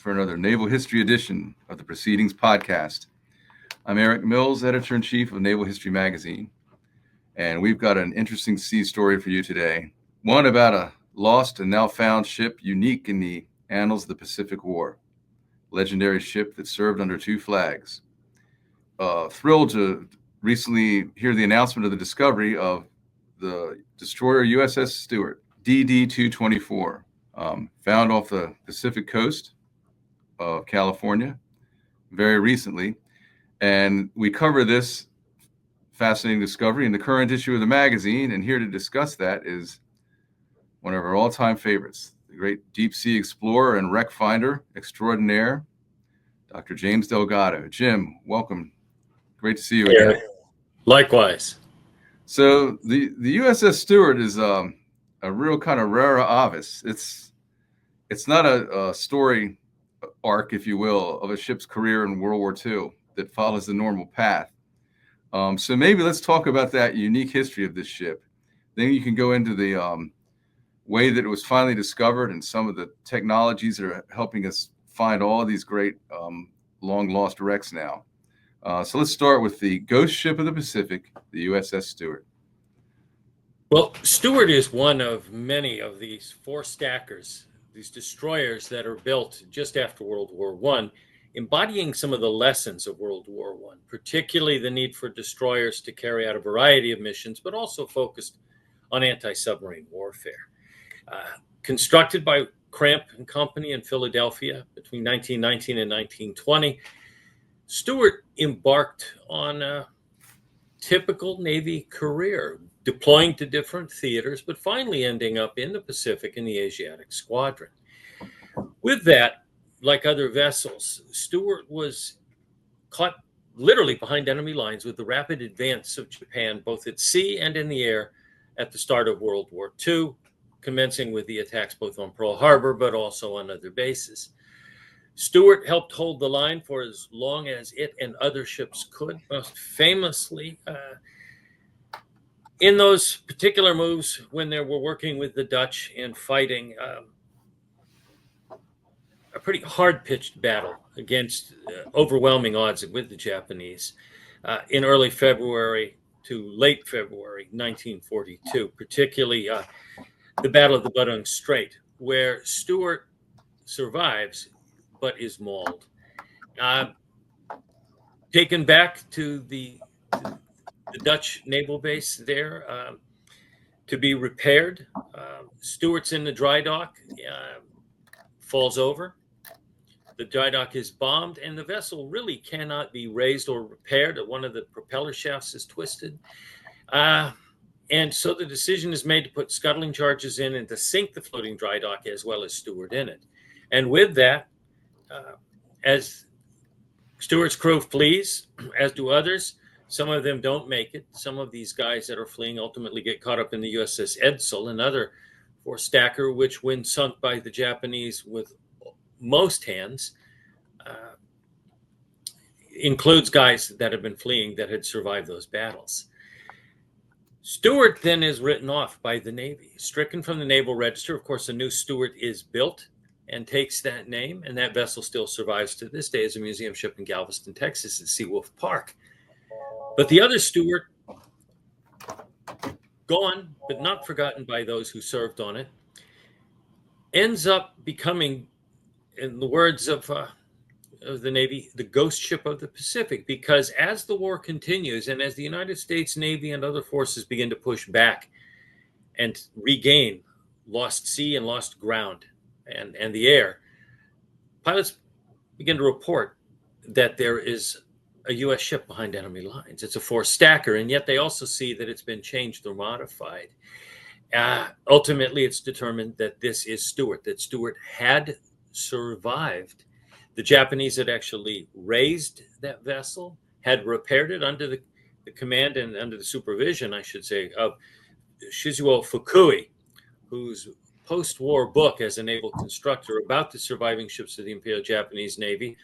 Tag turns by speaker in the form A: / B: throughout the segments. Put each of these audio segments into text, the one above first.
A: for another Naval History edition of the Proceedings Podcast. I'm Eric Mills, Editor-in-Chief of Naval History Magazine, and we've got an interesting sea story for you today. One about a lost and now found ship unique in the annals of the Pacific War. Legendary ship that served under two flags. Thrilled to recently hear the announcement of the discovery of the destroyer USS Stewart, DD-224, found off the Pacific coast of California very recently. And we cover this fascinating discovery in the current issue of the magazine. And here to discuss that is one of our all-time favorites, the great deep sea explorer and wreck finder extraordinaire, Dr. James Delgado. Jim, welcome. Great to see you again.
B: Likewise.
A: So the USS Stewart is a real kind of rara avis. It's not a story arc, if you will, of a ship's career in World War II that follows the normal path. So maybe let's talk about that unique history of this ship. Then you can go into the way that it was finally discovered and some of the technologies that are helping us find all of these great long lost wrecks now. So let's start with the ghost ship of the Pacific, the USS Stewart.
B: Well, Stewart is one of many of these four stackers, these destroyers that are built just after World War I, embodying some of the lessons of World War I, particularly the need for destroyers to carry out a variety of missions, but also focused on anti-submarine warfare. Constructed by Cramp and Company in Philadelphia between 1919 and 1920, Stewart embarked on a typical Navy career, deploying to different theaters, but finally ending up in the Pacific in the Asiatic Squadron. With that, like other vessels, Stewart was caught literally behind enemy lines with the rapid advance of Japan, both at sea and in the air, at the start of World War II, commencing with the attacks both on Pearl Harbor, but also on other bases. Stewart helped hold the line for as long as it and other ships could, most famously in those particular moves when they were working with the Dutch and fighting a pretty hard-pitched battle against overwhelming odds with the Japanese in early February to late February 1942, particularly the Battle of the Badung Strait, where Stewart survives but is mauled. Taken back to the Dutch naval base there to be repaired. Stewart's in the dry dock, falls over. The dry dock is bombed, and the vessel really cannot be raised or repaired. One of the propeller shafts is twisted. And so the decision is made to put scuttling charges in and to sink the floating dry dock as well as Stewart in it. And with that, as Stewart's crew flees, as do others, some of them don't make it. Some of these guys that are fleeing ultimately get caught up in the USS Edsel, another four-stacker, which when sunk by the Japanese with most hands, includes guys that have been fleeing that had survived those battles. Stewart then is written off by the Navy, stricken from the Naval Register. Of course, a new Stewart is built and takes that name, and that vessel still survives to this day as a museum ship in Galveston, Texas at Seawolf Park. But the other Stewart, gone but not forgotten by those who served on it, ends up becoming, in the words of the Navy, the ghost ship of the Pacific, because as the war continues and as the United States Navy and other forces begin to push back and regain lost sea and lost ground and the air, pilots begin to report that there is a U.S. ship behind enemy lines. It's a four-stacker, and yet they also see that it's been changed or modified. Ultimately, it's determined that this is Stewart, that Stewart had survived. The Japanese had actually raised that vessel, had repaired it under the command and under the supervision, I should say, of Shizuo Fukui, whose post-war book as a naval constructor about the surviving ships of the Imperial Japanese Navy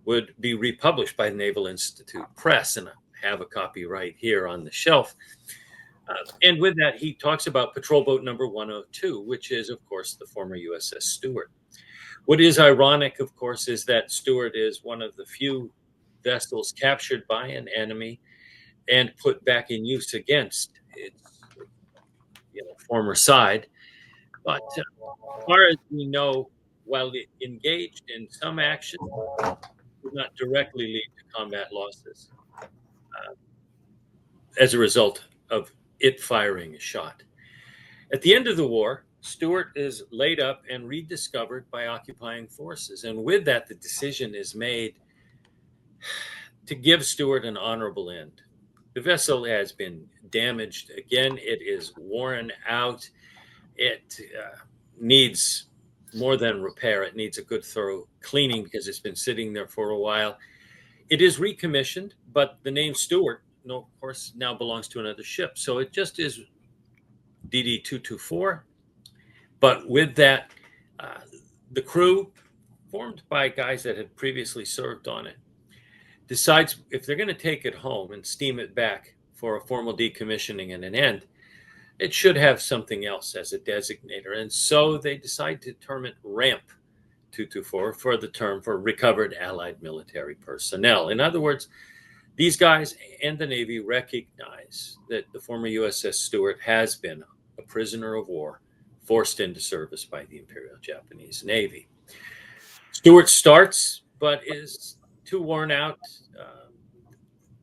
B: would be republished by the Naval Institute Press, and I have a copy right here on the shelf. And with that, he talks about Patrol Boat Number 102, which is, of course, the former USS Stewart. What is ironic, of course, is that Stewart is one of the few vessels captured by an enemy and put back in use against its former side. But as far as we know, while it engaged in some action, did not directly lead to combat losses as a result of it firing a shot. At the end of the war, Stewart is laid up and rediscovered by occupying forces. And with that, the decision is made to give Stewart an honorable end. The vessel has been damaged again. It is worn out. It needs more than repair. It needs a good, thorough cleaning because it's been sitting there for a while. It is recommissioned, but the name Stewart, of course, now belongs to another ship. So it just is DD 224. But with that, the crew, formed by guys that had previously served on it, decides if they're going to take it home and steam it back for a formal decommissioning and an end, it should have something else as a designator. And so they decide to term it RAMP 224 for the term for recovered Allied military personnel. In other words, these guys and the Navy recognize that the former USS Stewart has been a prisoner of war forced into service by the Imperial Japanese Navy. Stewart starts, but is too worn out,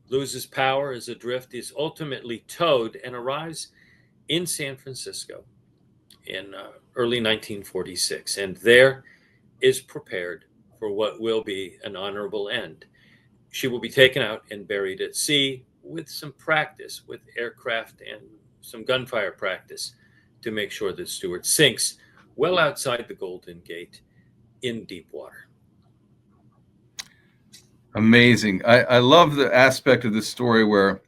B: loses power, is adrift, is ultimately towed, and arrives in San Francisco in early 1946. And there is prepared for what will be an honorable end. She will be taken out and buried at sea with some practice with aircraft and some gunfire practice to make sure that Stewart sinks well outside the Golden Gate in deep water.
A: Amazing. I love the aspect of this story where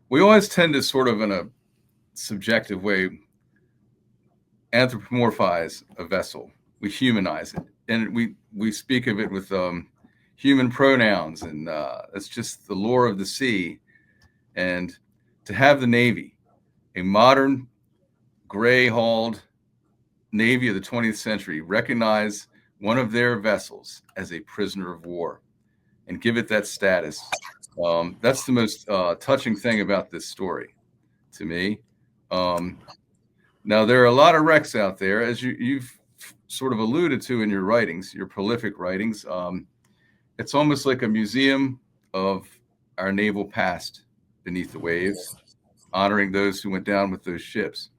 A: we always tend to sort of in a subjective way anthropomorphize a vessel. We humanize it, and we speak of it with human pronouns, and it's just the lore of the sea. And to have the Navy, a modern gray-hulled Navy of the 20th century, recognize one of their vessels as a prisoner of war and give it that status. That's the most touching thing about this story to me. Now, there are a lot of wrecks out there, as you've sort of alluded to in your writings, your prolific writings. It's almost like a museum of our naval past beneath the waves, honoring those who went down with those ships.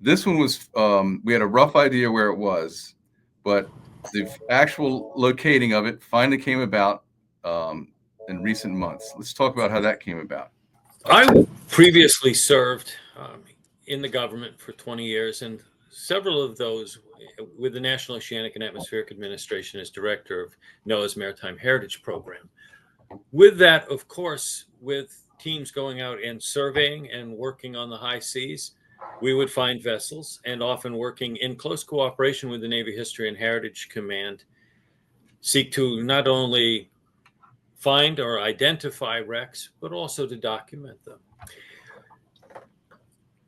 A: This one was, we had a rough idea where it was, but the actual locating of it finally came about in recent months. Let's talk about how that came about.
B: I previously served in the government for 20 years, and several of those with the National Oceanic and Atmospheric Administration as director of NOAA's Maritime Heritage Program. With that, of course, with teams going out and surveying and working on the high seas, we would find vessels, and often working in close cooperation with the Navy History and Heritage Command, seek to not only find or identify wrecks, but also to document them.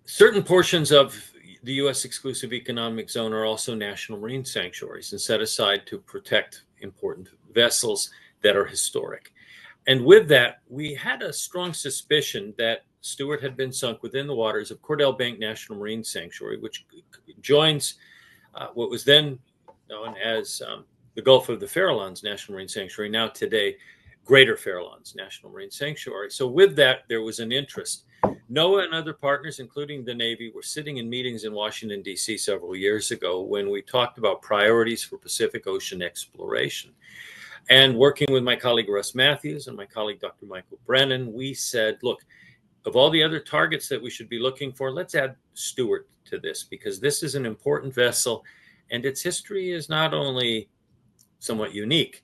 B: Certain portions of the U.S. exclusive economic zone are also national marine sanctuaries and set aside to protect important vessels that are historic. And with that, we had a strong suspicion that Stewart had been sunk within the waters of Cordell Bank National Marine Sanctuary, which joins what was then known as the Gulf of the Farallones National Marine Sanctuary, now today Greater Farallones National Marine Sanctuary. So with that, there was an interest. NOAA and other partners, including the Navy, were sitting in meetings in Washington, D.C. several years ago when we talked about priorities for Pacific Ocean exploration. And working with my colleague Russ Matthews and my colleague Dr. Michael Brennan, we said, look, of all the other targets that we should be looking for, let's add Stewart to this, because this is an important vessel and its history is not only somewhat unique,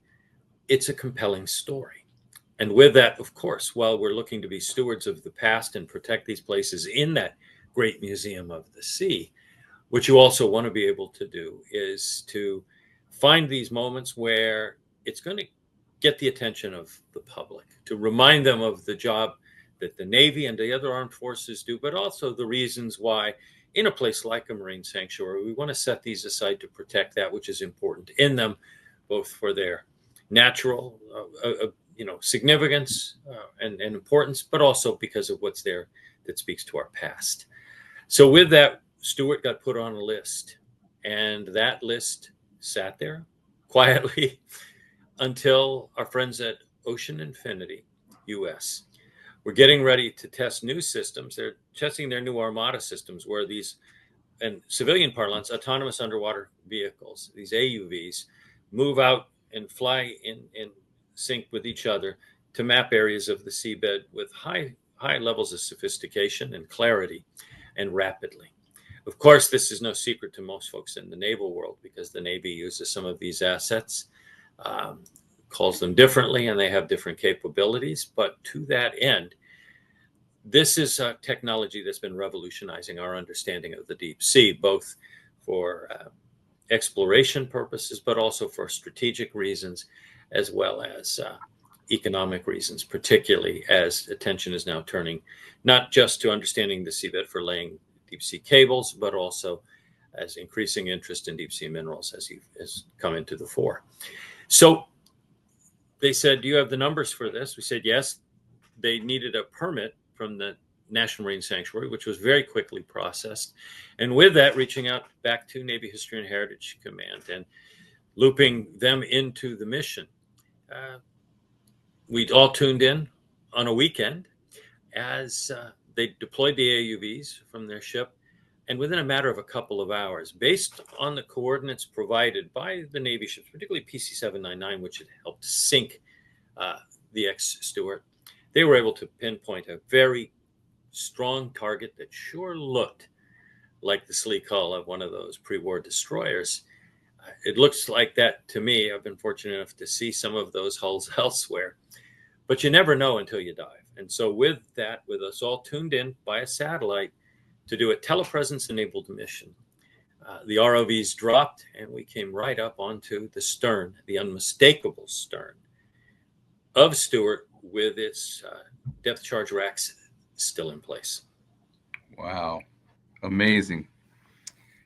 B: it's a compelling story. And with that, of course, while we're looking to be stewards of the past and protect these places in that great museum of the sea, what you also want to be able to do is to find these moments where it's going to get the attention of the public, to remind them of the job that the Navy and the other armed forces do, but also the reasons why in a place like a marine sanctuary. We want to set these aside to protect that which is important in them, both for their natural significance and importance, but also because of what's there that speaks to our past. So with that, Stewart got put on a list, and that list sat there quietly until our friends at Ocean Infinity US were getting ready to test new systems. They're testing their new Armada systems, where these, in civilian parlance, autonomous underwater vehicles, these AUVs, move out and fly in sync with each other to map areas of the seabed with high levels of sophistication and clarity, and rapidly. Of course, this is no secret to most folks in the naval world, because the Navy uses some of these assets, calls them differently, and they have different capabilities. But to that end, this is a technology that's been revolutionizing our understanding of the deep sea, both for exploration purposes, but also for strategic reasons, as well as economic reasons, particularly as attention is now turning not just to understanding the seabed for laying deep sea cables, but also as increasing interest in deep sea minerals has come into the fore. So they said, do you have the numbers for this? We said, yes. They needed a permit from the National Marine Sanctuary, which was very quickly processed. And with that, reaching out back to Navy History and Heritage Command and looping them into the mission. We all tuned in on a weekend as they deployed the AUVs from their ship. And within a matter of a couple of hours, based on the coordinates provided by the Navy ships, particularly PC-799, which had helped sink the ex-Stewart, they were able to pinpoint a very strong target that sure looked like the sleek hull of one of those pre-war destroyers. It looks like that to me. I've been fortunate enough to see some of those hulls elsewhere, but you never know until you dive. And so with that, with us all tuned in by a satellite to do a telepresence-enabled mission, the ROVs dropped, and we came right up onto the stern, the unmistakable stern of Stewart, with its depth charge racks still in place.
A: Wow. Amazing.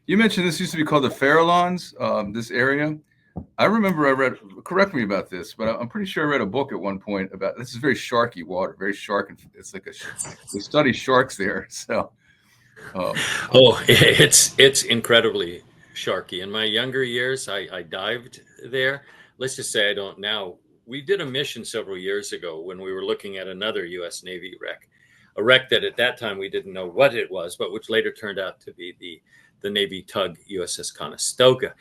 A: You mentioned this used to be called the Farallones, this area. I remember I read, correct me about this, but I'm pretty sure I read a book at one point about, this is very sharky water, very shark. It's like they study sharks there. So.
B: It's incredibly sharky. In my younger years, I dived there. Let's just say I don't now. We did a mission several years ago when we were looking at another U.S. Navy wreck, a wreck that at that time we didn't know what it was, but which later turned out to be the Navy tug USS Conestoga.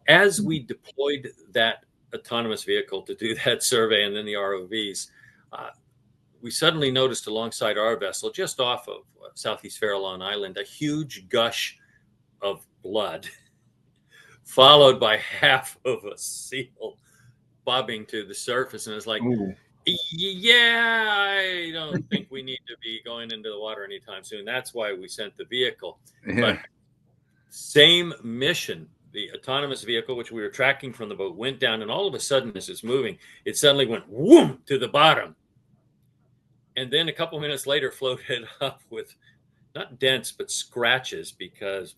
B: As we deployed that autonomous vehicle to do that survey, and then the ROVs, we suddenly noticed alongside our vessel, just off of Southeast Farallon Island, a huge gush of blood, followed by half of a seal bobbing to the surface. And it's like, ooh. Yeah, I don't think we need to be going into the water anytime soon. That's why we sent the vehicle. Yeah. But same mission, the autonomous vehicle, which we were tracking from the boat, went down, and all of a sudden, as it's moving, it suddenly went whoom to the bottom. And then a couple minutes later, floated up with not dents, but scratches, because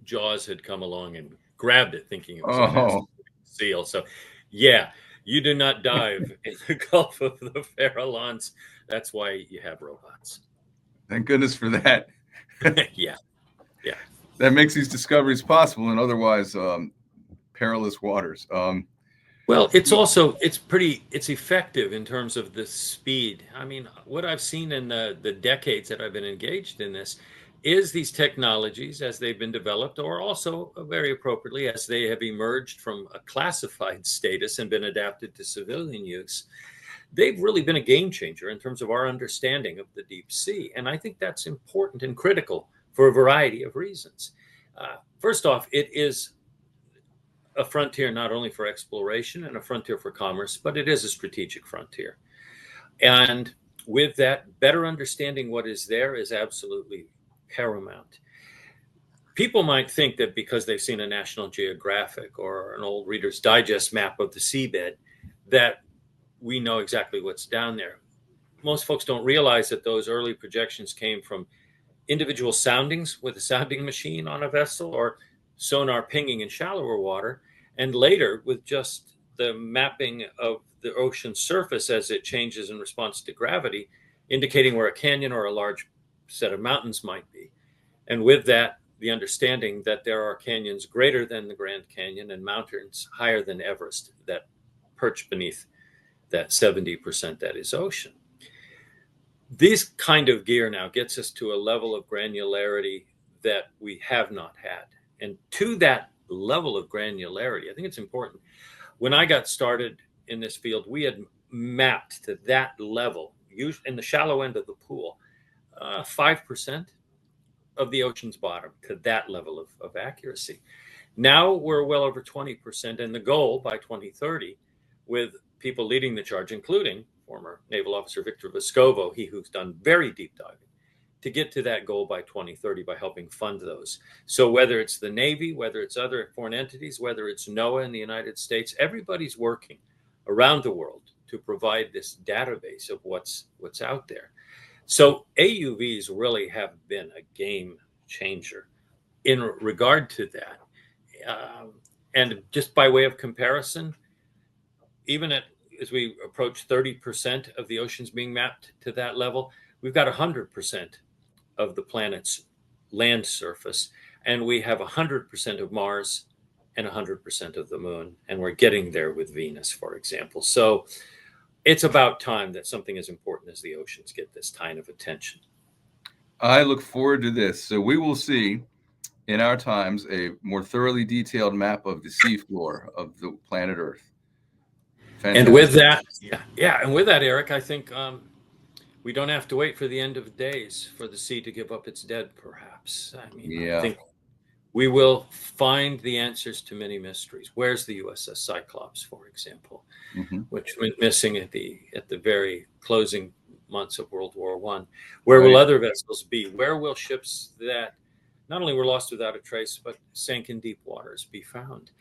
B: Jaws had come along and grabbed it, thinking it was a massive seal. So, yeah, you do not dive in the Gulf of the Farallones. That's why you have robots.
A: Thank goodness for that.
B: Yeah.
A: That makes these discoveries possible in otherwise perilous waters.
B: Well, it's effective in terms of the speed. I mean, what I've seen in the decades that I've been engaged in this is these technologies, as they've been developed, or also very appropriately as they have emerged from a classified status and been adapted to civilian use, they've really been a game changer in terms of our understanding of the deep sea. And I think that's important and critical for a variety of reasons. First off, it is a frontier not only for exploration and a frontier for commerce, but it is a strategic frontier. And with that, better understanding what is there is absolutely paramount. People might think that because they've seen a National Geographic or an old Reader's Digest map of the seabed, that we know exactly what's down there. Most folks don't realize that those early projections came from individual soundings with a sounding machine on a vessel, or sonar pinging in shallower water, and later with just the mapping of the ocean surface as it changes in response to gravity, indicating where a canyon or a large set of mountains might be. And with that, the understanding that there are canyons greater than the Grand Canyon and mountains higher than Everest that perch beneath that 70% that is ocean. This kind of gear now gets us to a level of granularity that we have not had. And to that level of granularity, I think it's important. When I got started in this field, we had mapped to that level, in the shallow end of the pool, 5% of the ocean's bottom, to that level of accuracy. Now we're well over 20%, and the goal by 2030, with people leading the charge, including former naval officer Victor Vescovo, he who's done very deep diving, to get to that goal by 2030 by helping fund those. So whether it's the Navy, whether it's other foreign entities, whether it's NOAA in the United States, everybody's working around the world to provide this database of what's out there. So AUVs really have been a game changer in regard to that. And just by way of comparison, even as we approach 30% of the oceans being mapped to that level, we've got 100% of the planet's land surface, and we have 100% of Mars and 100% of the moon, and we're getting there with Venus, for example. So it's about time that something as important as the oceans get this kind of attention.
A: I look forward to this. So we will see in our times a more thoroughly detailed map of the seafloor of the planet Earth. Fantastic.
B: And with that, and with that, Eric, I think we don't have to wait for the end of days for the sea to give up its dead, perhaps. I think we will find the answers to many mysteries. Where's the USS Cyclops, for example, which went missing at the very closing months of World War I? Where will other vessels be? Where will ships that not only were lost without a trace, but sank in deep waters be found?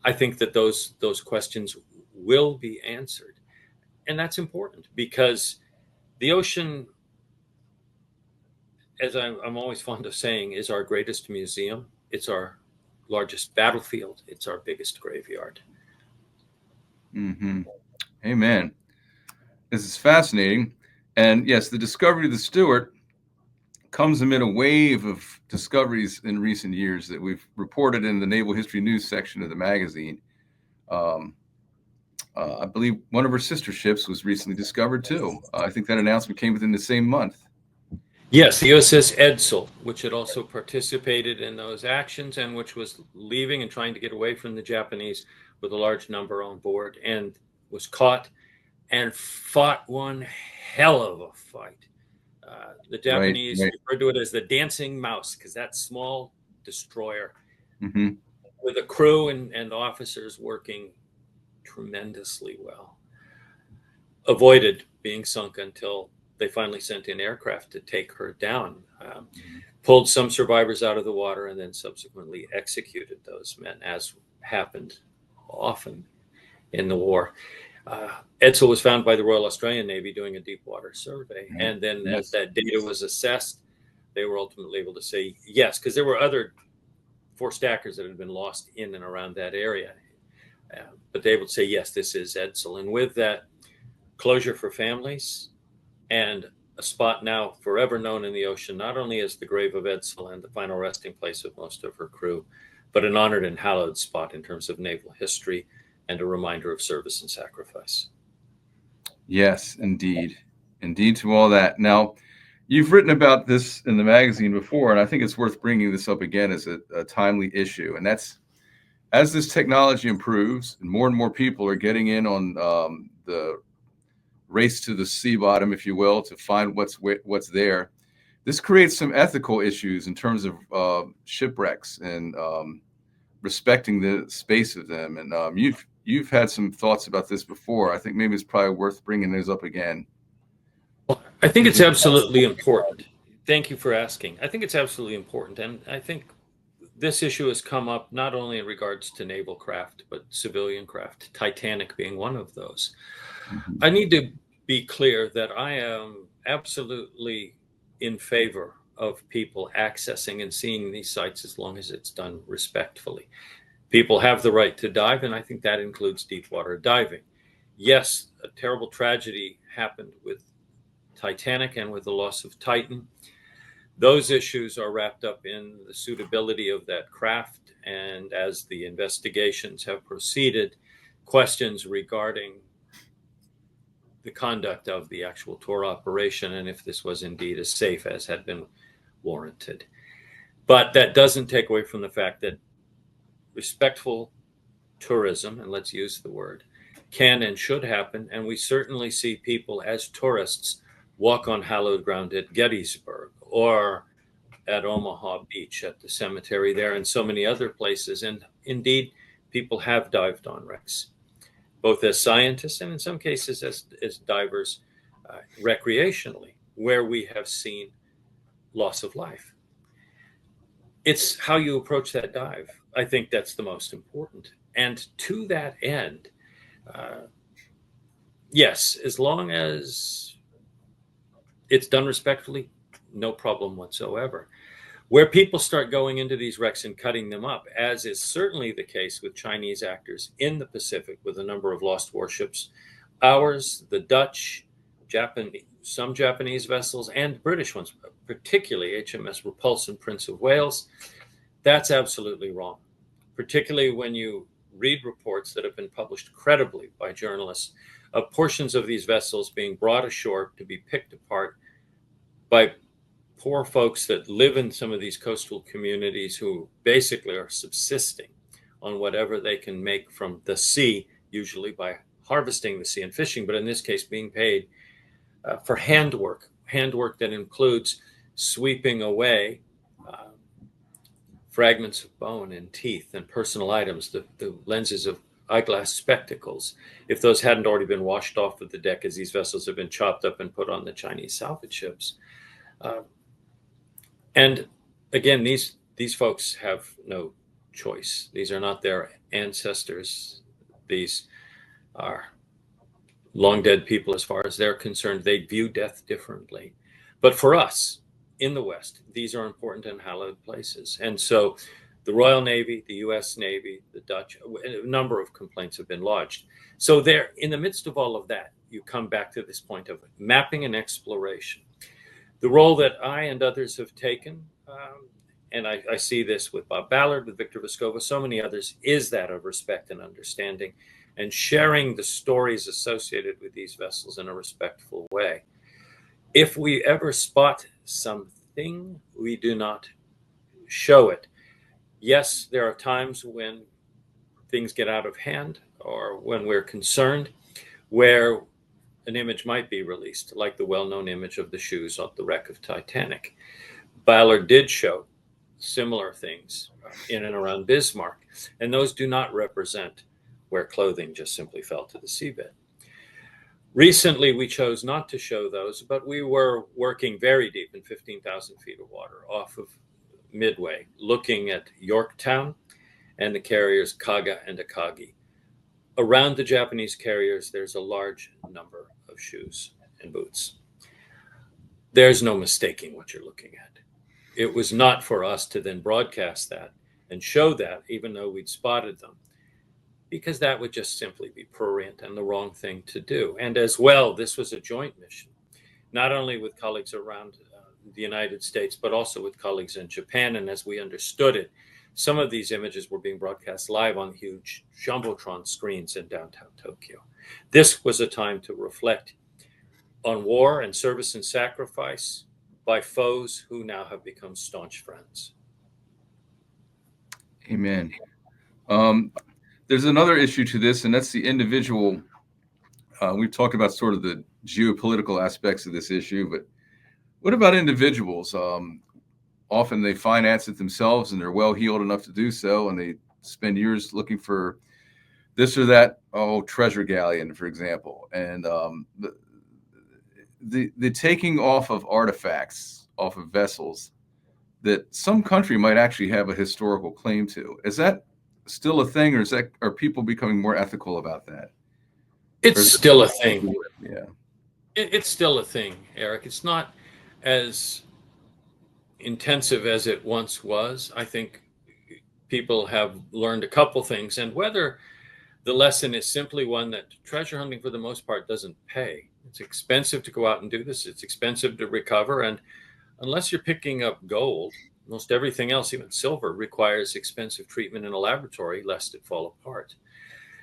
B: I think that those questions will be answered. And that's important because the ocean, as I'm always fond of saying, is our greatest museum. It's our largest battlefield. It's our biggest graveyard.
A: Amen. This is fascinating. And yes, the discovery of the Stewart comes amid a wave of discoveries in recent years that we've reported in the Naval History News section of the magazine. I believe one of her sister ships was recently discovered too. I think that announcement came within the same month.
B: Yes, the USS Edsall, which had also participated in those actions and which was leaving and trying to get away from the Japanese with a large number on board, and was caught and fought one hell of a fight. The Japanese referred to it as the dancing mouse because that small destroyer with a crew and officers working tremendously well avoided being sunk until they finally sent in aircraft to take her down, pulled some survivors out of the water, and then subsequently executed those men, as happened often in the war. Edsall was found by the Royal Australian Navy doing a deep water survey. And then as that data was assessed, they were ultimately able to say yes, because there were other 4 stackers that had been lost in and around that area. But they able to say, yes, this is Edsall. And with that, closure for families and a spot now forever known in the ocean, not only as the grave of Edsall and the final resting place of most of her crew, but an honored and hallowed spot in terms of naval history and a reminder of service and sacrifice.
A: Yes, indeed. Indeed to all that. Now, you've written about this in the magazine before, and I think it's worth bringing this up again as a timely issue. And that's, as this technology improves and more people are getting in on the race to the sea bottom, if you will, to find what's there, this creates some ethical issues in terms of shipwrecks and respecting the space of them. And you've had some thoughts about this before. I think maybe it's probably worth bringing those up again.
B: Well, I think it's absolutely important. Thank you for asking. I think it's absolutely important. And I think this issue has come up not only in regards to naval craft, but civilian craft, Titanic being one of those. I need to be clear that I am absolutely in favor of people accessing and seeing these sites as long as it's done respectfully. People have the right to dive, and I think that includes deep water diving. Yes, a terrible tragedy happened with Titanic and with the loss of Titan. Those issues are wrapped up in the suitability of that craft, and as the investigations have proceeded, questions regarding the conduct of the actual tour operation and if this was indeed as safe as had been warranted. But that doesn't take away from the fact that respectful tourism, and let's use the word, can and should happen. And we certainly see people as tourists walk on hallowed ground at Gettysburg or at Omaha Beach at the cemetery there and so many other places. And indeed, people have dived on wrecks, both as scientists and in some cases as divers recreationally, where we have seen loss of life. It's how you approach that dive. I think that's the most important. And to that end, yes, as long as it's done respectfully, no problem whatsoever. Where people start going into these wrecks and cutting them up, as is certainly the case with Chinese actors in the Pacific with a number of lost warships, ours, the Dutch, some Japanese vessels, and British ones, particularly HMS Repulse and Prince of Wales, that's absolutely wrong, particularly when you read reports that have been published credibly by journalists of portions of these vessels being brought ashore to be picked apart by poor folks that live in some of these coastal communities who basically are subsisting on whatever they can make from the sea, usually by harvesting the sea and fishing, but in this case being paid for handwork that includes sweeping away fragments of bone and teeth and personal items, the lenses of eyeglass spectacles, if those hadn't already been washed off of the deck as these vessels have been chopped up and put on the Chinese salvage ships. And again, these folks have no choice. These are not their ancestors. These are long dead people as far as they're concerned. They view death differently. But for us in the West, these are important and hallowed places. And so the Royal Navy, the US Navy, the Dutch, a number of complaints have been lodged. So there, in the midst of all of that, you come back to this point of mapping and exploration. The role that I and others have taken, and I see this with Bob Ballard, with Victor Vescova, so many others, is that of respect and understanding and sharing the stories associated with these vessels in a respectful way. If we ever spot something, we do not show it. Yes, there are times when things get out of hand or when we're concerned where an image might be released, like the well-known image of the shoes on the wreck of Titanic. Ballard did show similar things in and around Bismarck, and those do not represent where clothing just simply fell to the seabed. Recently, we chose not to show those, but we were working very deep in 15,000 feet of water off of Midway, looking at Yorktown and the carriers Kaga and Akagi. Around the Japanese carriers, there's a large number of shoes and boots. There's no mistaking what you're looking at. It was not for us to then broadcast that and show that, even though we'd spotted them, because that would just simply be prurient and the wrong thing to do. And as well, this was a joint mission, not only with colleagues around the United States, but also with colleagues in Japan. And as we understood it, some of these images were being broadcast live on huge Jumbotron screens in downtown Tokyo. This was a time to reflect on war and service and sacrifice by foes who now have become staunch friends.
A: Amen. There's another issue to this, and that's the individual. We've talked about sort of the geopolitical aspects of this issue, but what about individuals? Often they finance it themselves and they're well-heeled enough to do so, and they spend years looking for this or that, treasure galleon, for example. And the taking off of artifacts off of vessels that some country might actually have a historical claim to. Is that still a thing, or are people becoming more ethical about that?
B: It's still a thing.
A: Yeah.
B: It's still a thing, Eric. It's not as intensive as it once was. I think people have learned a couple things, and whether the lesson is simply one that treasure hunting for the most part doesn't pay. It's expensive to go out and do this. It's expensive to recover. And unless you're picking up gold, most everything else, even silver, requires expensive treatment in a laboratory lest it fall apart.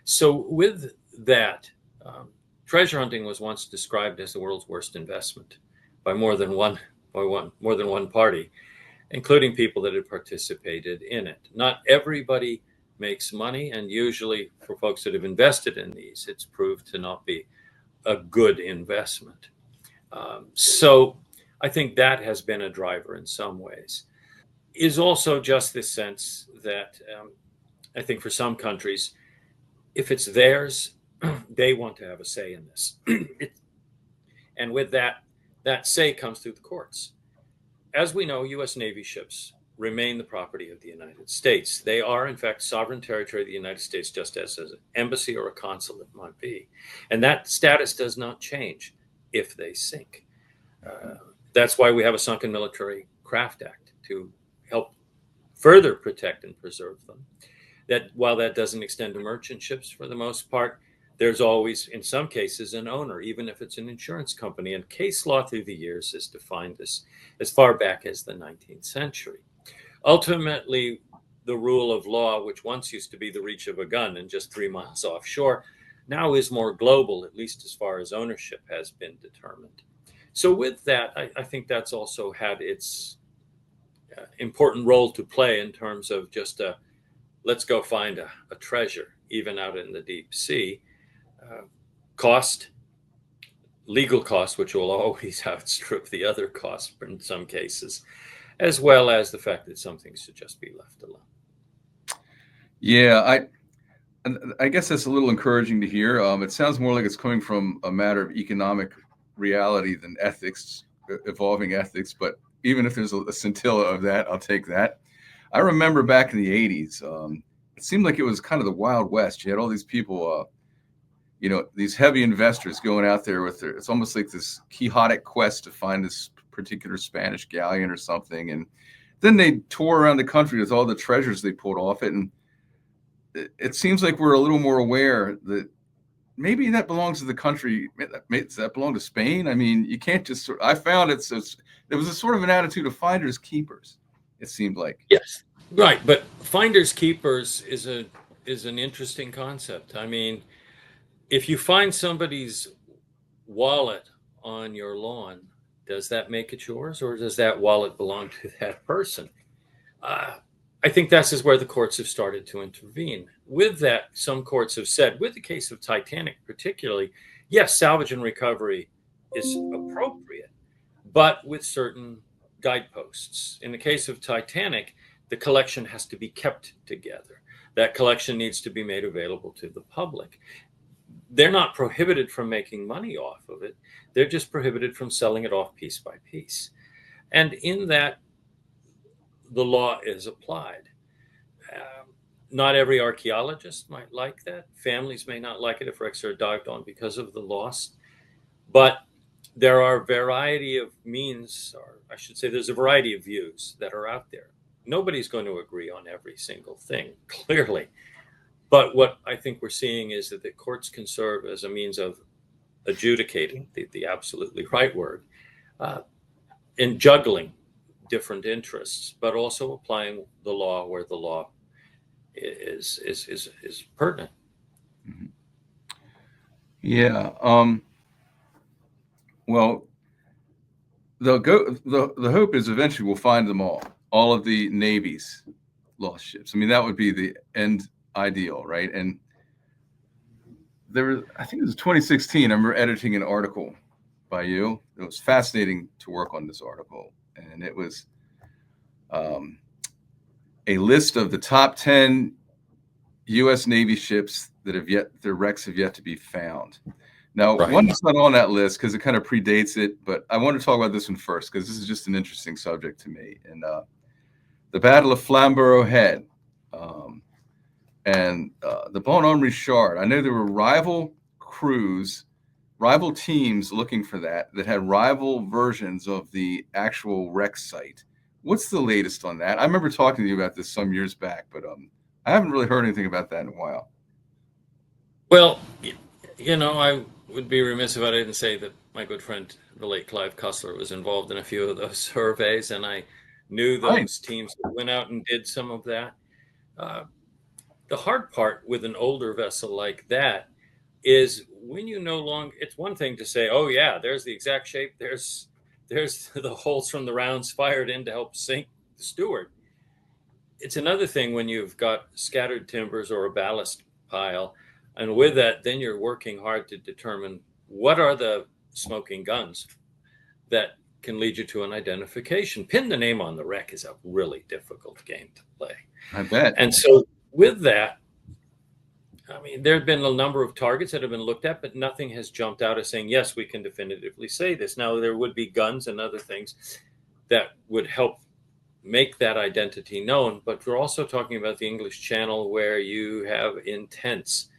B: So with that, treasure hunting was once described as the world's worst investment by more than one party, including people that had participated in it. Not everybody makes money, and usually for folks that have invested in these, it's proved to not be a good investment. So I think that has been a driver in some ways. Is also just this sense that I think for some countries, if it's theirs, they want to have a say in this. And with that, that say comes through the courts. As we know, U.S. Navy ships remain the property of the United States. They are, in fact, sovereign territory of the United States, just as an embassy or a consulate might be. And that status does not change if they sink. That's why we have a Sunken Military Craft Act to help further protect and preserve them. That while that doesn't extend to merchant ships for the most part, there's always, in some cases, an owner, even if it's an insurance company. And case law through the years has defined this as far back as the 19th century. Ultimately, the rule of law, which once used to be the reach of a gun and just 3 miles offshore, now is more global, at least as far as ownership has been determined. So with that, I think that's also had its important role to play in terms of just let's go find a treasure, even out in the deep sea. Cost, legal costs, which will always outstrip the other costs in some cases, as well as the fact that some things should just be left alone.
A: Yeah, I guess that's a little encouraging to hear. It sounds more like it's coming from a matter of economic reality than ethics, evolving ethics. But even if there's a scintilla of that, I'll take that. I remember back in the 80s, it seemed like it was kind of the Wild West. You had all these people, these heavy investors going out there with it's almost like this quixotic quest to find this particular Spanish galleon or something. And then they tour around the country with all the treasures they pulled off it. And it seems like we're a little more aware that maybe that belongs to the country. Does that belong to Spain? I mean, you can't just, I found there was a sort of an attitude of finders keepers, it seemed like.
B: Yes, right. But finders keepers is an interesting concept. I mean, if you find somebody's wallet on your lawn, does that make it yours, or does that wallet belong to that person? I think that's where the courts have started to intervene. With that, some courts have said, with the case of Titanic particularly, yes, salvage and recovery is appropriate, but with certain guideposts. In the case of Titanic, the collection has to be kept together. That collection needs to be made available to the public. They're not prohibited from making money off of it. They're just prohibited from selling it off piece by piece. And in that, the law is applied. Not every archaeologist might like that. Families may not like it if wrecks are dived on because of the loss. But there are a variety of means, or I should say there's a variety of views that are out there. Nobody's going to agree on every single thing, clearly. But what I think we're seeing is that the courts can serve as a means of adjudicating, the absolutely right word, in juggling different interests, but also applying the law where the law is pertinent.
A: Mm-hmm. Yeah. Well, the hope is eventually we'll find them all of the Navy's lost ships. I mean, that would be the end ideal, right? And I think it was 2016, I remember editing an article by you. It was fascinating to work on this article. And it was a list of the top 10 U.S. Navy ships that their wrecks have yet to be found. Now,
B: Right.
A: One that's not on that list because it kind of predates it, but I want to talk about this one first because this is just an interesting subject to me. And the Battle of Flamborough Head and the Bonhomme Richard. I know there were rival crews, rival teams looking for that had rival versions of the actual wreck site. What's the latest on that? I remember talking to you about this some years back, but I haven't really heard anything about that in a while.
B: Well, I would be remiss if I didn't say that my good friend, the late Clive Cussler, was involved in a few of those surveys, and I knew
A: Right.
B: those teams that went out and did some of that. Uh, the hard part with an older vessel like that is when you no longer, it's one thing to say, oh yeah, there's the exact shape, there's the holes from the rounds fired in to help sink the Stewart. It's another thing when you've got scattered timbers or a ballast pile, and with that, then you're working hard to determine what are the smoking guns that can lead you to an identification. Pin the name on the wreck is a really difficult game to play.
A: I bet.
B: And so with that, I mean, there have been a number of targets that have been looked at, but nothing has jumped out as saying, yes, we can definitively say this. Now, there would be guns and other things that would help make that identity known, but we're also talking about the English Channel, where you have intense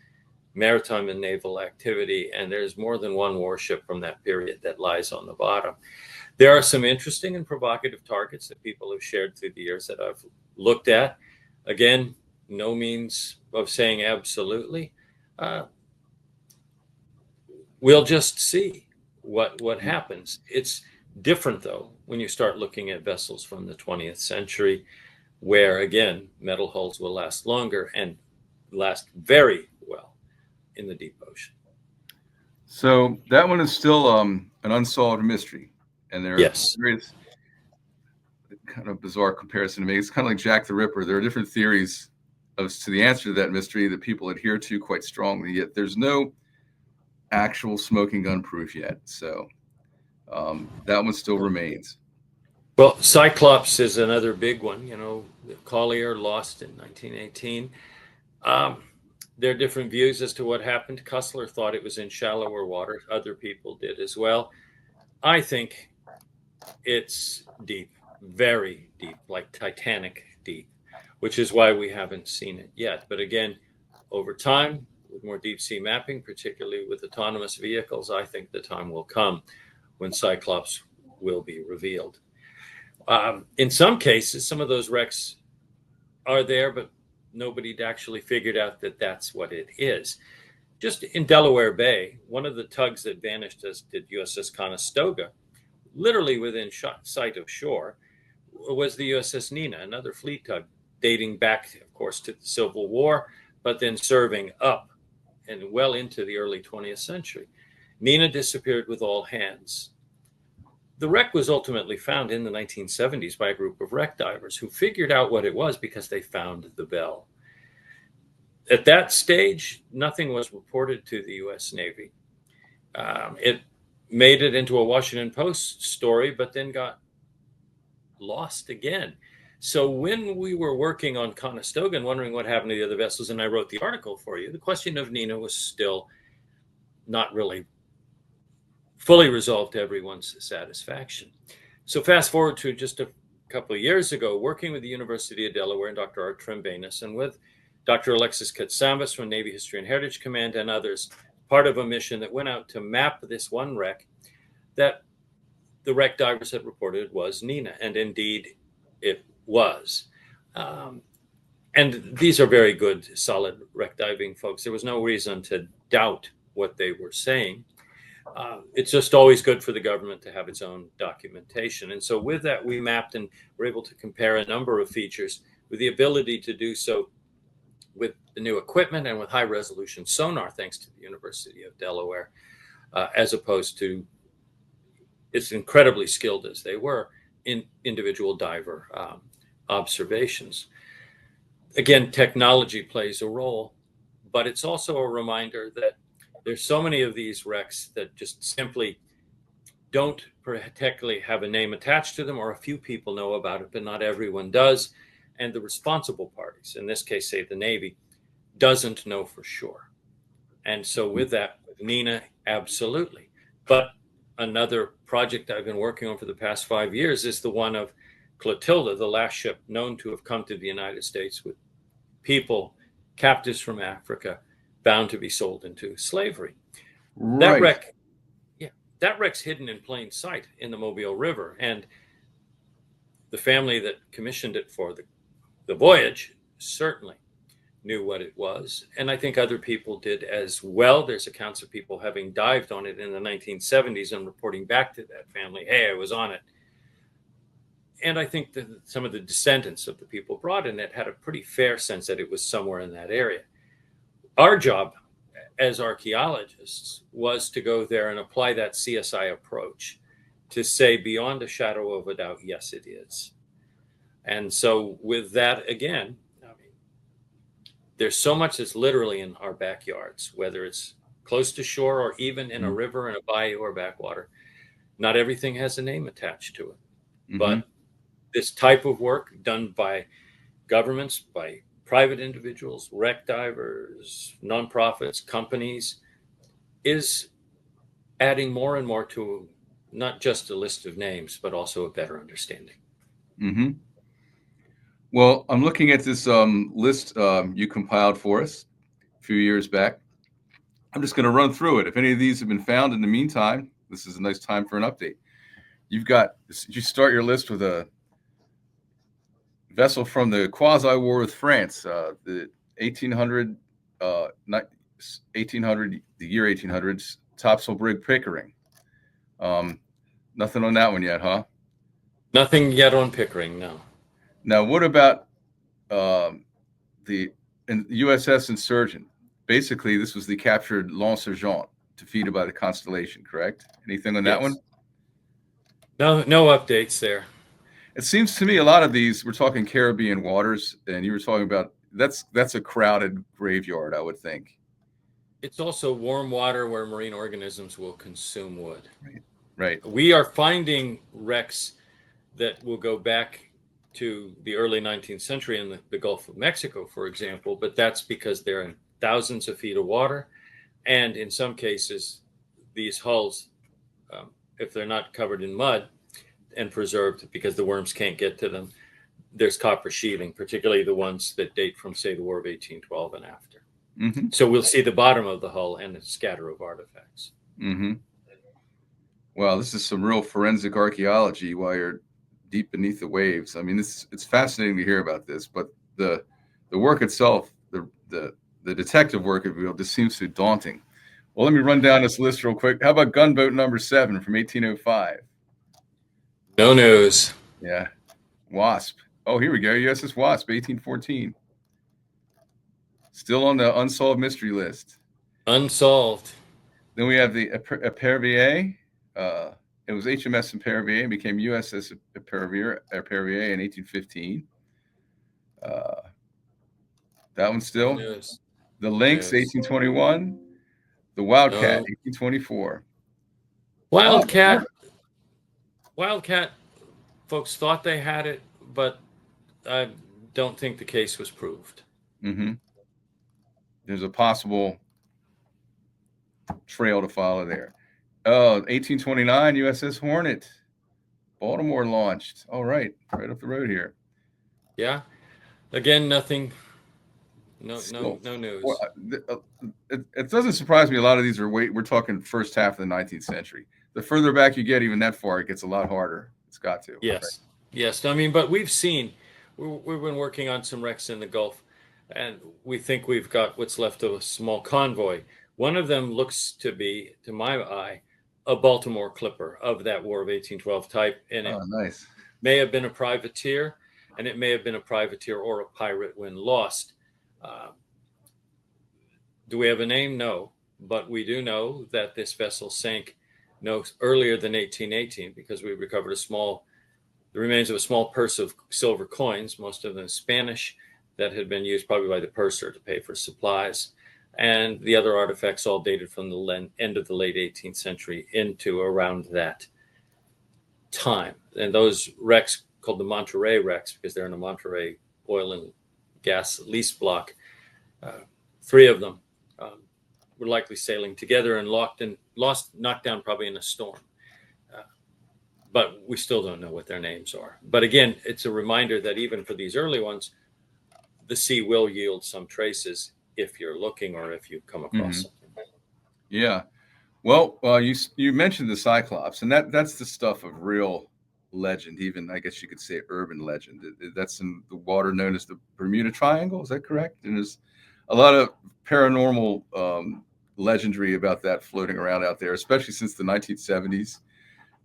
B: maritime and naval activity, and there's more than one warship from that period that lies on the bottom. There are some interesting and provocative targets that people have shared through the years that I've looked at. Again, no means of saying absolutely. We'll just see what happens. It's different, though, when you start looking at vessels from the 20th century, where, again, metal hulls will last longer and last very well in the deep ocean.
A: So that one is still an unsolved mystery, and there are
B: Yes.
A: various kind of bizarre comparison to make. It's kind of like Jack the Ripper. There are different theories as to the answer to that mystery that people adhere to quite strongly. Yet there's no actual smoking gun proof yet. So that one still remains.
B: Well, Cyclops is another big one. Collier lost in 1918. There are different views as to what happened. Cussler thought it was in shallower water. Other people did as well. I think it's deep, very deep, like Titanic deep, which is why we haven't seen it yet. But again, over time, with more deep sea mapping, particularly with autonomous vehicles, I think the time will come when Cyclops will be revealed. In some cases, some of those wrecks are there, but nobody actually figured out that that's what it is. Just in Delaware Bay, one of the tugs that vanished, as did USS Conestoga, literally within sight of shore, was the USS Nina, another fleet tug dating back, of course, to the Civil War, but then serving up and well into the early 20th century. Nina disappeared with all hands. The wreck was ultimately found in the 1970s by a group of wreck divers who figured out what it was because they found the bell. At that stage, nothing was reported to the U.S. Navy. It made it into a Washington Post story, but then got lost again. So when we were working on Conestoga and wondering what happened to the other vessels, and I wrote the article for you, the question of Nina was still not really fully resolved to everyone's satisfaction. So fast forward to just a couple of years ago, working with the University of Delaware and Dr. Art Trembanis, and with Dr. Alexis Katsambas from Navy History and Heritage Command and others, part of a mission that went out to map this one wreck that the wreck divers had reported was Nina, and indeed it was. And these are very good, solid wreck diving folks. There was no reason to doubt what they were saying. It's just always good for the government to have its own documentation. And so with that, we mapped and were able to compare a number of features with the ability to do so with the new equipment and with high resolution sonar, thanks to the University of Delaware, as opposed to as incredibly skilled as they were in individual diver observations. Again, technology plays a role, but it's also a reminder that there's so many of these wrecks that just simply don't particularly have a name attached to them, or a few people know about it, but not everyone does. And the responsible parties, in this case, say the Navy, doesn't know for sure. And so with that, with Nina, absolutely. But another project I've been working on for the past 5 years is the one of Clotilda, the last ship known to have come to the United States with people, captives from Africa, bound to be sold into slavery.
A: Right.
B: That wreck's hidden in plain sight in the Mobile River. And the family that commissioned it for the voyage certainly knew what it was. And I think other people did as well. There's accounts of people having dived on it in the 1970s and reporting back to that family, hey, I was on it. And I think that some of the descendants of the people brought in it had a pretty fair sense that it was somewhere in that area. Our job as archaeologists was to go there and apply that CSI approach to say beyond a shadow of a doubt, yes, it is. And so with that, again, I mean, there's so much that's literally in our backyards, whether it's close to shore or even in a river, in a bayou or backwater. Not everything has a name attached to it. But this type of work done by governments, by private individuals, wreck divers, nonprofits, companies, is adding more and more to not just a list of names, but also a better understanding.
A: Well, I'm looking at this list you compiled for us a few years back. I'm just going to run through it. If any of these have been found in the meantime, this is a nice time for an update. You start your list with a vessel from the quasi-war with France, the 1800, the year 1800, topsail brig Pickering. Nothing on that one yet, huh?
B: Nothing yet on Pickering, no.
A: Now, what about the USS Insurgent? Basically, this was the captured L'Insurgent, defeated by the Constellation, correct? Anything on that one?
B: No updates there.
A: It seems to me a lot of these, we're talking Caribbean waters, and you were talking about that's a crowded graveyard, I would think.
B: It's also warm water where marine organisms will consume wood.
A: Right.
B: We are finding wrecks that will go back to the early 19th century in the Gulf of Mexico, for example, but that's because they're in thousands of feet of water. And in some cases, these hulls, if they're not covered in mud and preserved because the worms can't get to them, there's copper sheathing, particularly the ones that date from, say, the War of 1812 and after. So we'll see the bottom of the hull and a scatter of artifacts.
A: Well, this is some real forensic archaeology while you're deep beneath the waves. I mean, it's fascinating to hear about this, but the work itself, the detective work, if you will, just seems so daunting. Well, let me run down this list real quick. How about gunboat number 7 from 1805?
B: No news.
A: Yeah. Wasp. Oh, here we go. USS Wasp, 1814. Still on the unsolved mystery list.
B: Unsolved.
A: Then we have the Epervier. It was HMS Epervier and became USS Epervier in 1815. That one still.
B: News.
A: The Lynx, 1821. The Wildcat, 1824.
B: Wildcat, folks thought they had it, but I don't think the case was proved.
A: There's a possible trail to follow there. 1829, USS Hornet, Baltimore launched. All right up the road here.
B: Yeah. Again, nothing. No news.
A: Well, it doesn't surprise me. A lot of these we're talking first half of the 19th century. The further back you get, even that far, it gets a lot harder. It's got to.
B: Yes. Right? Yes. I mean, but we've been working on some wrecks in the Gulf, and we think we've got what's left of a small convoy. One of them looks to be, to my eye, a Baltimore clipper of that War of 1812 type. And it
A: nice.
B: May have been a privateer, and it may have been a privateer or a pirate when lost. Do we have a name? No. But we do know that this vessel sank earlier than 1818 because we recovered the remains of a small purse of silver coins, most of them Spanish, that had been used probably by the purser to pay for supplies. And the other artifacts all dated from the end of the late 18th century into around that time. And those wrecks, called the Monterey wrecks, because they're in a Monterey oil and gas lease block, 3 of them were likely sailing together and knocked down probably in a storm. But we still don't know what their names are. But again, it's a reminder that even for these early ones, the sea will yield some traces if you're looking or if you come across something.
A: Yeah. Well, you mentioned the Cyclops, and that's the stuff of real legend, even I guess you could say urban legend. That's in the water known as the Bermuda Triangle. Is that correct? And there's a lot of paranormal legendary about that floating around out there, especially since the 1970s.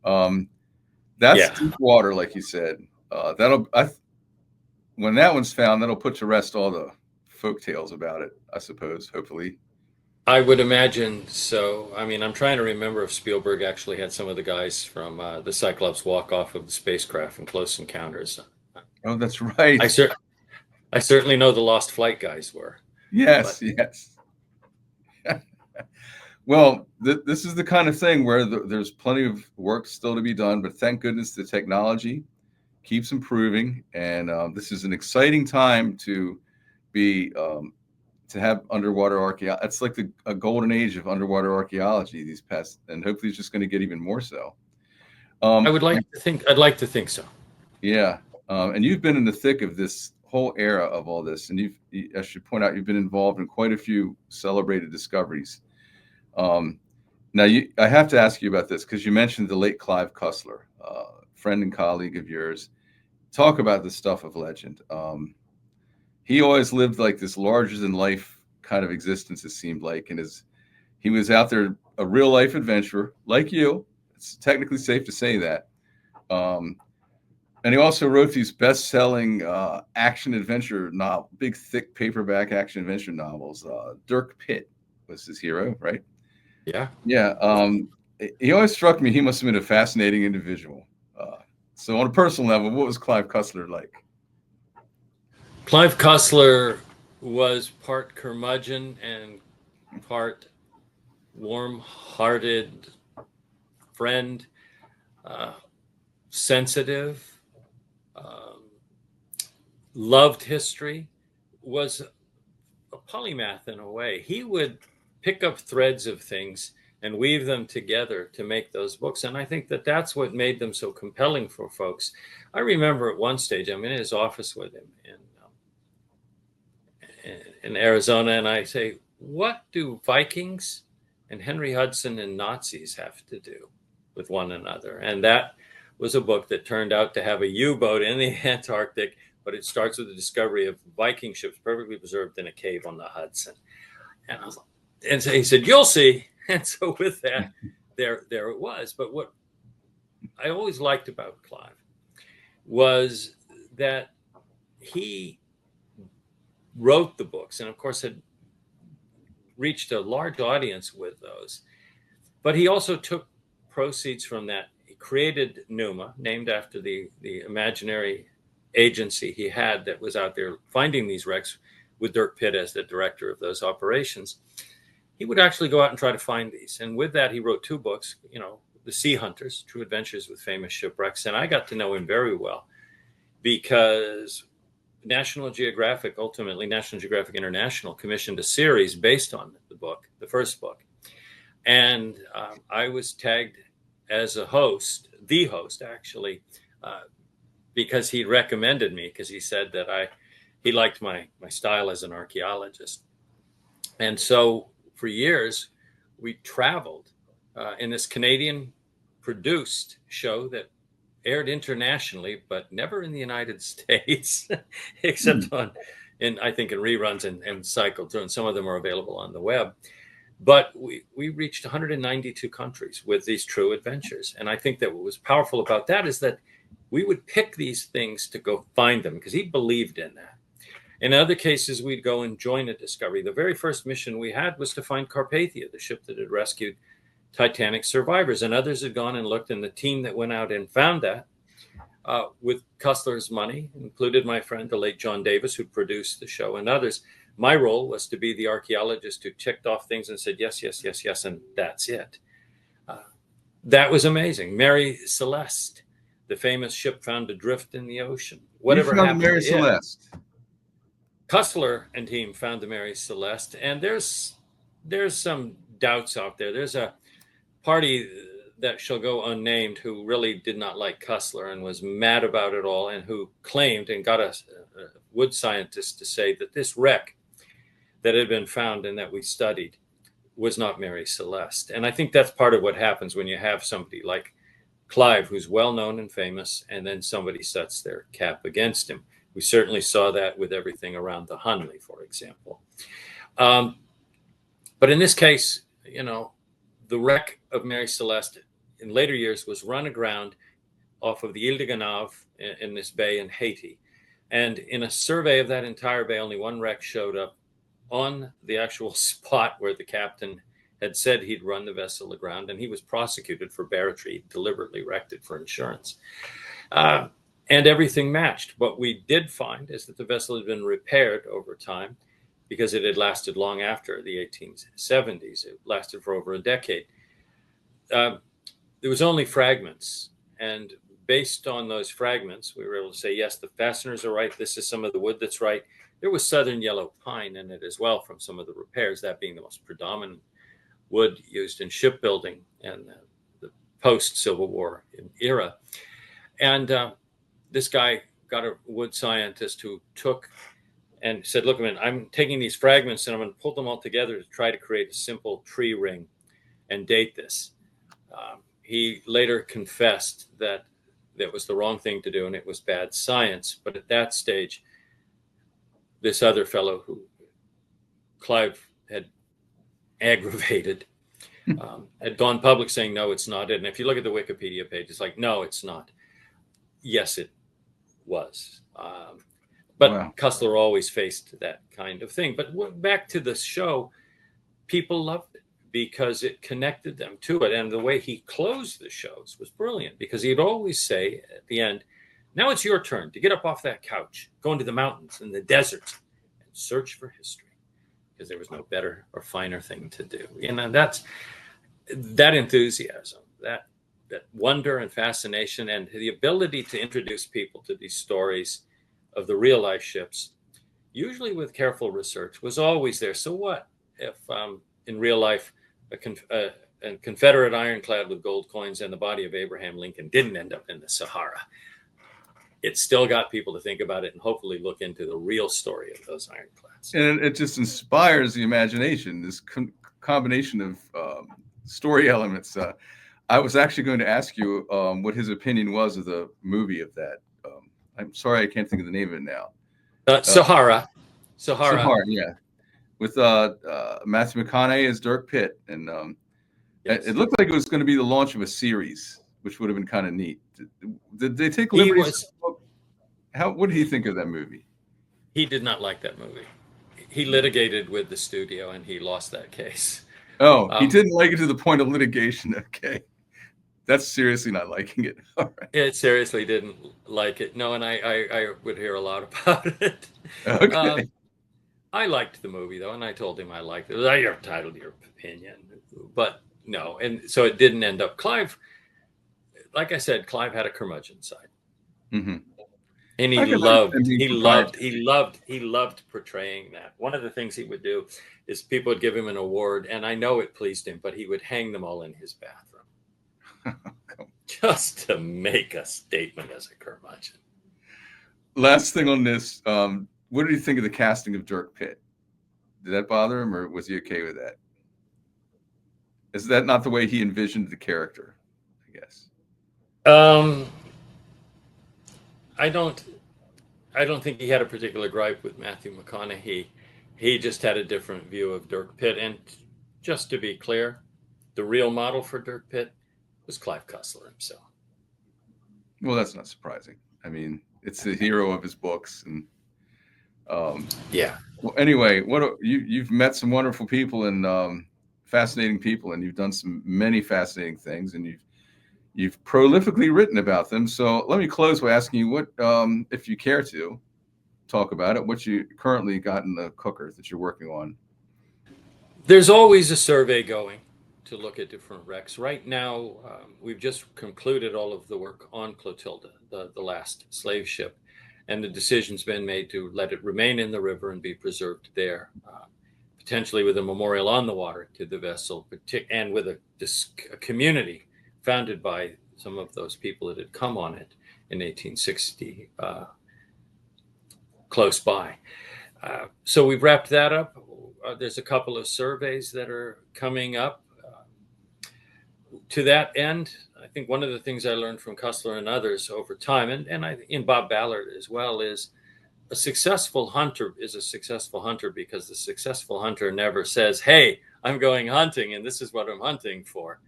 A: Um, that's
B: Yeah,
A: deep water, like you said. When that one's found, that'll put to rest all the folk tales about it, I suppose, hopefully.
B: I would imagine so. I mean, I'm trying to remember if Spielberg actually had some of the guys from the Cyclops walk off of the spacecraft in Close Encounters.
A: Oh, that's right.
B: I cer- I certainly know the Lost Flight guys were,
A: Yes,
B: but
A: yes. Well, this is the kind of thing where there's plenty of work still to be done, but thank goodness the technology keeps improving, and this is an exciting time to be to have underwater archaeology. It's like a golden age of underwater archaeology these past, and hopefully it's just going to get even more so.
B: I
A: Um,
B: would like to think. I'd like to think so.
A: yeah, and you've been in the thick of this whole era of all this, and I should point out, you've been involved in quite a few celebrated discoveries. Um, Now, I have to ask you about this because you mentioned the late Clive Cussler, friend and colleague of yours. Talk about the stuff of legend. He always lived like this larger than life kind of existence, it seemed like, and he was out there a real life adventurer like you. It's technically safe to say that. Um, and he also wrote these best-selling action adventure novel, big thick paperback action adventure novels. Dirk Pitt was his hero, right?
B: Yeah.
A: Yeah, he always struck me. He must have been a fascinating individual. So, on a personal level, what was Clive Cussler like?
B: Clive Cussler was part curmudgeon and part warm-hearted friend, uh, sensitive, um, loved history, was a polymath in a way. He would pick up threads of things and weave them together to make those books. And I think that that's what made them so compelling for folks. I remember at one stage, I'm in his office with him in Arizona, and I say, what do Vikings and Henry Hudson and Nazis have to do with one another? And that was a book that turned out to have a U-boat in the Antarctic, but it starts with the discovery of Viking ships perfectly preserved in a cave on the Hudson. And I was like, and so he said, you'll see. And so with that, there it was. But what I always liked about Clive was that he wrote the books and, of course, had reached a large audience with those. But he also took proceeds from that. He created Numa, named after the imaginary agency he had that was out there finding these wrecks with Dirk Pitt as the director of those operations. He would actually go out and try to find these. And with that, he wrote two books, The Sea Hunters, True Adventures with Famous Shipwrecks. And I got to know him very well because National Geographic International, commissioned a series based on the book, the first book. And I was tagged as the host actually, because he recommended me, because he said that he liked my style as an archaeologist. And so for years, we traveled in this Canadian produced show that aired internationally, but never in the United States, except I think in reruns and cycled through, and some of them are available on the web. But we reached 192 countries with these true adventures. And I think that what was powerful about that is that we would pick these things to go find them because he believed in that. In other cases, we'd go and join a discovery. The very first mission we had was to find Carpathia, the ship that had rescued Titanic survivors. And others had gone and looked, and the team that went out and found that with Cussler's money included my friend, the late John Davis, who produced the show, and others. My role was to be the archaeologist who checked off things and said, yes, yes, yes, yes, and that's it. That was amazing. Mary Celeste, the famous ship found adrift in the ocean. Whatever happened
A: Mary
B: to it?
A: Celeste.
B: Cussler and team found the Mary Celeste, and there's some doubts out there. There's a party that shall go unnamed who really did not like Cussler and was mad about it all, and who claimed and got a wood scientist to say that this wreck that had been found and that we studied was not Mary Celeste. And I think that's part of what happens when you have somebody like Clive, who's well known and famous, and then somebody sets their cap against him. We certainly saw that with everything around the Hunley, for example. But in this case, the wreck of Mary Celeste in later years was run aground off of the Ile de Gonave in this bay in Haiti. And in a survey of that entire bay, only one wreck showed up on the actual spot where the captain had said he'd run the vessel aground, and he was prosecuted for barratry, deliberately wrecked it for insurance. And everything matched. What we did find is that the vessel had been repaired over time because it had lasted long after the 1870s. It lasted for over a decade. There was only fragments, and based on those fragments, we were able to say, yes, the fasteners are right. This is some of the wood that's right. There was southern yellow pine in it as well from some of the repairs, that being the most predominant wood used in shipbuilding and the post-Civil War era. And this guy got a wood scientist who took and said, look, I'm taking these fragments and I'm going to pull them all together to try to create a simple tree ring and date this. He later confessed that that was the wrong thing to do and it was bad science. But at that stage, this other fellow who Clive had aggravated had gone public saying, no, it's not it. And if you look at the Wikipedia page, it's like, no, it's not. Yes, it was. But wow. Cussler always faced that kind of thing. But back to the show, people loved it because it connected them to it. And the way he closed the shows was brilliant because he'd always say at the end, now it's your turn to get up off that couch, go into the mountains and the deserts and search for history, because there was no better or finer thing to do. And that's that enthusiasm, that wonder and fascination, and the ability to introduce people to these stories of the real life ships, usually with careful research, was always there. So what if in real life a Confederate ironclad with gold coins and the body of Abraham Lincoln didn't end up in the Sahara? It still got people to think about it and hopefully look into the real story of those ironclads.
A: And it just inspires the imagination, this combination of story elements. I was actually going to ask you what his opinion was of the movie of that. I'm sorry, I can't think of the name of it now.
B: Sahara,
A: yeah. With Matthew McConaughey as Dirk Pitt. And yes. It looked like it was going to be the launch of a series, which would have been kind of neat. Did they take liberties? What did he think of that movie?
B: He did not like that movie. He litigated with the studio and he lost that case.
A: Oh, he didn't like it to the point of litigation. Okay. That's seriously not liking it. All right.
B: It seriously didn't like it. No, and I would hear a lot about it.
A: Okay.
B: I liked the movie, though, and I told him I liked it. You're entitled to your opinion. But no, and so it didn't end up. Clive, like I said, Clive had a curmudgeon side. Mm-hmm. And he loved portraying that. One of the things he would do is people would give him an award, and I know it pleased him, but he would hang them all in his bathroom. Just to make a statement as a curmudgeon.
A: Last thing on this, what did you think of the casting of Dirk Pitt? Did that bother him, or was he okay with that? Is that not the way he envisioned the character, I guess?
B: I don't think he had a particular gripe with Matthew McConaughey. He just had a different view of Dirk Pitt. And just to be clear, the real model for Dirk Pitt was Clive Cussler himself.
A: Well, that's not surprising. I mean, it's the hero of his books, and
B: yeah.
A: Well, anyway, you've met some wonderful people and fascinating people, and you've done many fascinating things, and you've prolifically written about them. So let me close by asking you what, if you care to talk about it, what you currently got in the cooker that you're working on.
B: There's always a survey going to look at different wrecks. Right now, we've just concluded all of the work on Clotilda, the last slave ship, and the decision's been made to let it remain in the river and be preserved there, potentially with a memorial on the water to the vessel, and with a community founded by some of those people that had come on it in 1860, close by. So we've wrapped that up. There's a couple of surveys that are coming up. to that end, I think one of the things I learned from Cussler and others over time, and in Bob Ballard as well, is a successful hunter is a successful hunter because the successful hunter never says, "Hey, I'm going hunting and this is what I'm hunting for."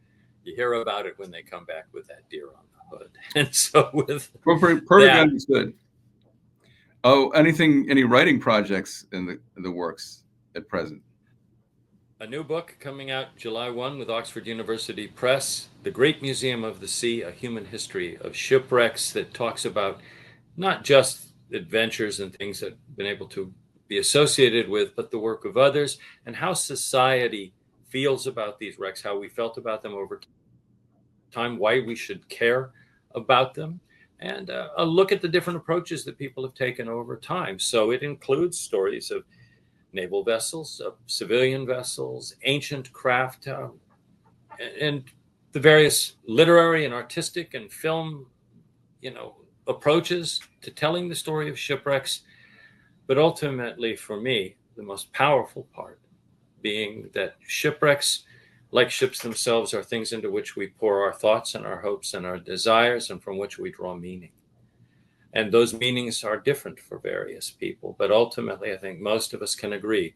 B: You hear about it when they come back with that deer on the hood. And so with
A: Perfect
B: that,
A: understood. Oh, any writing projects in the works at present?
B: a new book coming out July 1 with Oxford University Press, The Great Museum of the Sea, A Human History of Shipwrecks, that talks about not just adventures and things that have been able to be associated with, but the work of others and how society feels about these wrecks, how we felt about them over time, why we should care about them, and a look at the different approaches that people have taken over time. So it includes stories of naval vessels, of civilian vessels, ancient craft, and the various literary and artistic and film, approaches to telling the story of shipwrecks. But ultimately, for me, the most powerful part being that shipwrecks, like ships themselves, are things into which we pour our thoughts and our hopes and our desires, and from which we draw meaning. And those meanings are different for various people. But ultimately, I think most of us can agree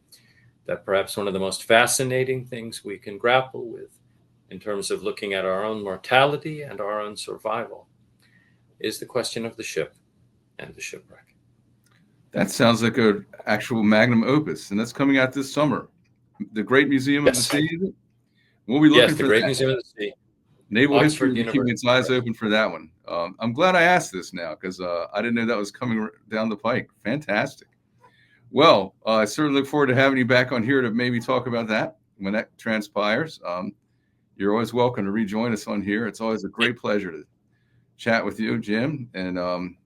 B: that perhaps one of the most fascinating things we can grapple with in terms of looking at our own mortality and our own survival is the question of the ship and the shipwreck.
A: That sounds like an actual magnum opus, and that's coming out this summer. The Great Museum of the Sea. We'll be looking
B: the
A: for
B: Great
A: that.
B: Museum of the Sea.
A: Naval
B: Oxford
A: History, keeping its eyes open for that one. I'm glad I asked this now because I didn't know that was coming down the pike. Fantastic. Well, I certainly look forward to having you back on here to maybe talk about that when that transpires. You're always welcome to rejoin us on here. It's always a great pleasure to chat with you, Jim. And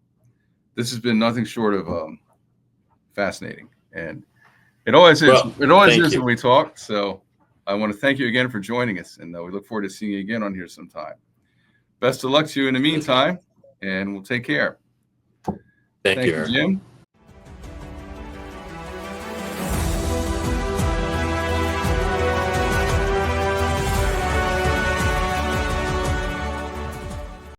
A: this has been nothing short of fascinating. And it always is.
B: Well,
A: It always
B: thank
A: is
B: you.
A: when we talk. So I want to thank you again for joining us. And we look forward to seeing you again on here sometime. Best of luck to you in the meantime. And we'll take care.
B: Thank you,
A: Jim.